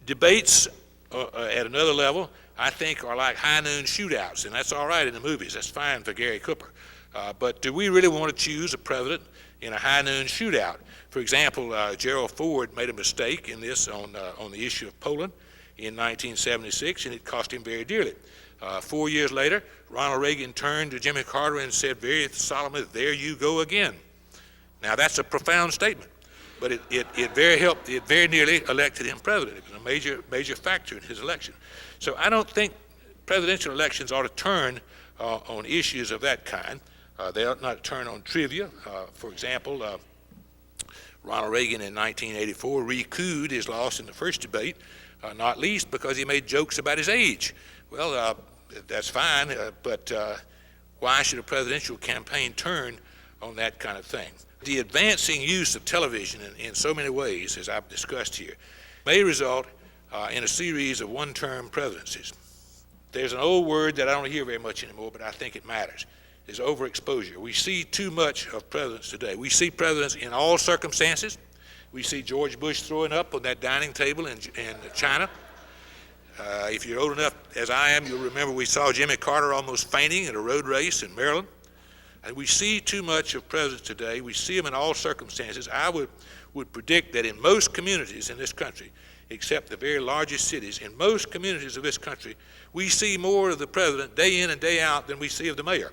Debates at another level, I think, are like high noon shootouts, and that's all right in the movies. That's fine for Gary Cooper. But do we really want to choose a president in a high noon shootout? For example, Gerald Ford made a mistake in this on the issue of Poland in 1976, and it cost him very dearly. 4 years later, Ronald Reagan turned to Jimmy Carter and said very solemnly, "There you go again." Now that's a profound statement, but it very nearly elected him president. It was a major factor in his election. So I don't think presidential elections ought to turn on issues of that kind. They ought not turn on trivia. For example, Ronald Reagan in 1984 recouped his loss in the first debate, not least because he made jokes about his age. Well, that's fine, but why should a presidential campaign turn on that kind of thing? The advancing use of television in so many ways, as I've discussed here, may result in a series of one-term presidencies. There's an old word that I don't hear very much anymore, but I think it matters. Is overexposure. We see too much of presidents today. We see presidents in all circumstances. We see George Bush throwing up on that dining table in China. If you're old enough as I am, you'll remember we saw Jimmy Carter almost fainting at a road race in Maryland. And we see too much of presidents today. We see them in all circumstances. I would predict that in most communities in this country, except the very largest cities, in most communities of this country, we see more of the president day in and day out than we see of the mayor.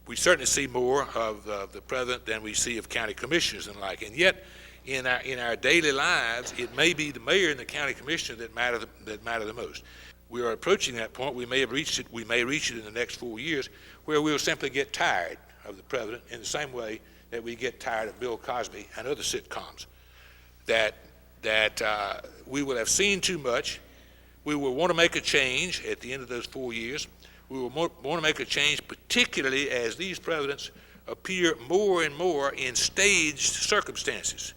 We certainly see more of the president than we see of county commissioners and the like. And yet, in our daily lives, it may be the mayor and the county commissioner that matter the most. We are approaching that point. We may reach it in the next 4 years, where we'll simply get tired of the president in the same way that we get tired of Bill Cosby and other sitcoms. That we will have seen too much. We will want to make a change at the end of those 4 years. We will want to make a change, particularly as these presidents appear more and more in staged circumstances.